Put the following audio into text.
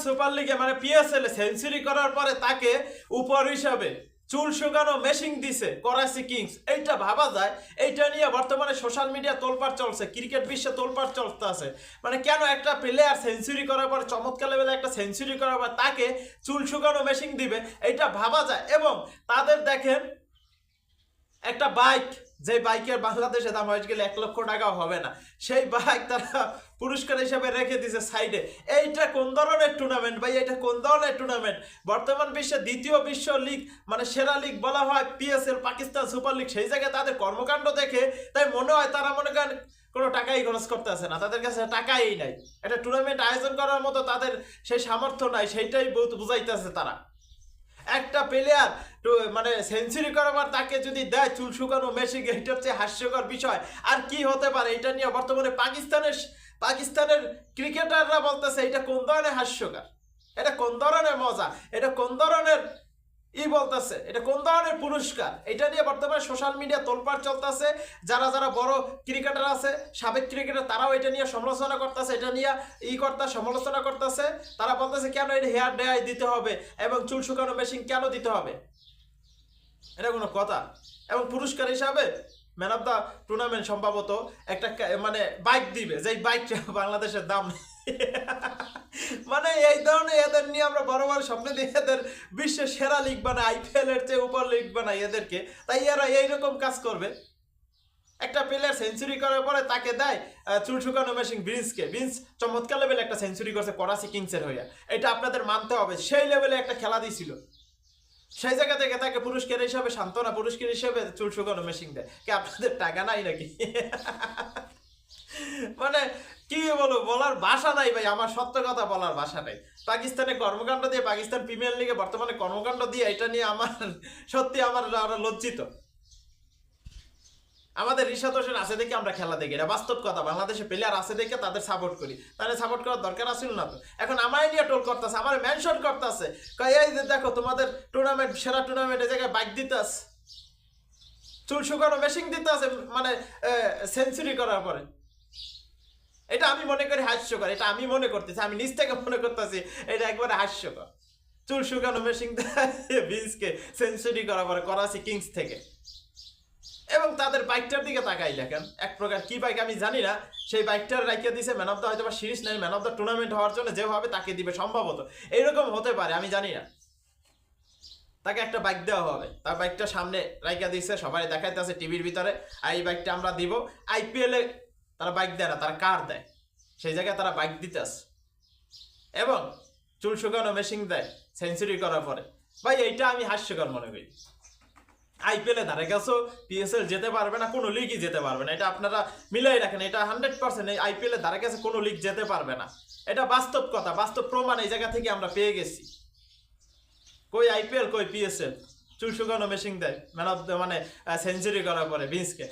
Super লিগে মানে PSL century করার পরে তাকে উপহার হিসাবে চুল শুকানো মেশিন দিছে করাচি কিংস। এইটা ভাবা যায়, এইটা নিয়ে বর্তমানে সোশ্যাল মিডিয়া তোলপাড় চলছে, ক্রিকেট বিশ্বে তোলপাড় চলতে আছে। মানে কেন একটা প্লেয়ার সেঞ্চুরি করার পর, চমৎকার লেভেলে একটা সেঞ্চুরি করার পর তাকে চুল শুকানো মেশিন দিবে, এইটা ভাবা যায়। এবং তাদের দেখেন একটা বাইক, যে বাইকের বাংলাদেশে দাম হয়ে গেলে 1 লক্ষ টাকাও হবে না, সেই বাইক তারা পুরস্কার হিসেবে রেখে দিছে সাইডে। এইটা কোন ধরনের টুর্নামেন্ট ভাই? এটা কোন ধরনের টুর্নামেন্ট? বর্তমান বিশ্বে দ্বিতীয় বিশ্ব লিগ মানে সেরা লিগ বলা হয় পিএসএল, পাকিস্তান সুপার লিগ। সেই জায়গায় তাদের কর্মকাণ্ড দেখে তাই মনে হয় তারা মনে করেন কোনো টাকাই খরচ করতে আসে না, তাদের কাছে টাকাই নাই, একটা টুর্নামেন্ট আয়োজন করার মতো তাদের সেই সামর্থ্য নাই। সেইটাই বহুত বুঝাইতেছে তারা। একটা প্লেয়ার মানে সেঞ্চুরি করার তাকে যদি দেয় চুল শুকানো মেশিন, এটা হচ্ছে হাস্যকর বিষয়। আর কি হতে পারে? এটা নিয়ে বর্তমানে পাকিস্তানের ক্রিকেটাররা বলতেছে এটা কোন ধরনের হাস্যকর, এটা কোন ধরনের মজা, এটা কোন ধরনের বলতেছে, এটা কোন ধরনের পুরস্কার? এটা নিয়ে বর্তমানে সোশ্যাল মিডিয়া তোলপাড় চলতেছে। যারা যারা বড় ক্রিকেটার আছে, সাবেক ক্রিকেটার, তারাও এটা নিয়ে সমালোচনা করতেছে, এটা নিয়ে সমালোচনা করতেছে। তারা বলতেছে কেন এটা হেয়ার ড্রাই দিতে হবে এবং চুল শুকানো মেশিন কেন দিতে হবে? এটা কোনো কথা? এবং পুরস্কার হিসাবে ম্যান অফ দ্য টুর্নামেন্ট সম্ভবত একটা মানে বাইক দিবে, যেই বাইকটা বাংলাদেশের দাম মানে এই ধরনের এদের নিয়ে আমরা বড় বড় স্বপ্নে দিই, এদের বিশ্বের সেরা লিগ বানায়, আইপিএল এর চেয়ে উপর লিগ বানাই এদেরকে। তাই এরা এইরকম কাজ করবে। একটা প্লেয়ার সেঞ্চুরি করার পরে তাকে দেয় চুল শুকানো মেশিন ব্রিন্সকে। ব্রিন্স চমৎকার লেভেলে একটা সেঞ্চুরি করছে করাচি কিংসের হইয়া, এটা আপনাদের মানতে হবে। সেই লেভেলে একটা খেলা দিয়েছিল, সেই জায়গা থেকে তাকে পুরস্কার হিসাবে, সান্ত্বনা পুরস্কার হিসেবে চুল শুকানো মেশিন দেয়। কি আপনাদের টাকা নাই নাকি? মানে কি বলবো, বলার ভাষা নাই ভাই, আমার সত্য কথা বলার ভাষা নাই। পাকিস্তানে কর্মকাণ্ড দিয়ে, পাকিস্তান প্রিমিয়ার লিগে বর্তমানে কর্মকাণ্ড দিয়ে, এটা নিয়ে আমার সত্যি আমার লজ্জিত। আমাদের রিশাদ হোসেন আছে দেখে আমরা খেলা দেখি, এটা বাস্তব কথা। বাংলাদেশে প্লেয়ার আছে দেখে তাদের সাপোর্ট করি, তাদের সাপোর্ট করার দরকার আছিল না তো। এখন আমায় নিয়ে টোল করতেছে, আমার মেনশন করতেছে, এই যে দেখো তোমাদের টুর্নামেন্ট, সেরা টুর্নামেন্টের জায়গায় বাইক দিতাস, চুল শুকানো মেশিন দিতাছে, মানে সেঞ্চুরি করার পরে। এটা আমি মনে করি হাস্যকর, এটা আমি মনে করতেছি, আমি নিজ থেকে মনে করতেছি এটা একবারে হাস্যকর। চুল শুকানো মেশিন বিন্সকে সেঞ্চুরি করার পরে করাচি কিংস থেকে। এবং তাদের বাইকটার দিকে তাকাই দেখেন, এক প্রকার কি বাইক আমি জানি না, সেই বাইকটার রাখিয়ে দিছে ম্যান অফ দ্য হয়তো বা সিরিজ নাই, ম্যান অফ দ্য টুর্নামেন্ট হওয়ার জন্য যেভাবে তাকে দিবে সম্ভবত এইরকম হতে পারে, আমি জানি না। তাকে একটা বাইক দেওয়া হবে, তার বাইকটা সামনে রাখিয়ে দিছে, সবাই দেখাইতেছে টিভির ভিতরে, এই বাইকটা আমরা দিব। আইপিএলে তারা বাইক দেয় না, তারা কার দেয়, সেই জায়গায় তারা বাইক দিতেছে এবং চুল শুকানো মেশিন দেয় সেঞ্চুরি করার পরে। ভাই এইটা আমি হাস্যকর মনে করি। আইপিএলে ধারে গেছো, পিএসএল যেতে পারবে না, কোনো লিগই যেতে পারবে না, এটা আপনারা মিলাই রাখেন। এটা 100% এই আইপিএলে ধারে গেছে কোনো লিগ যেতে পারবে না, এটা বাস্তব কথা, বাস্তব প্রমাণ এই জায়গা থেকে আমরা পেয়ে গেছি। কই আইপিএল, কই পিএসএল চুল শুকানো মেশিন দেয় ম্যান অফ দ্য মানে সেঞ্চুরি করার পরে বিন্সকে।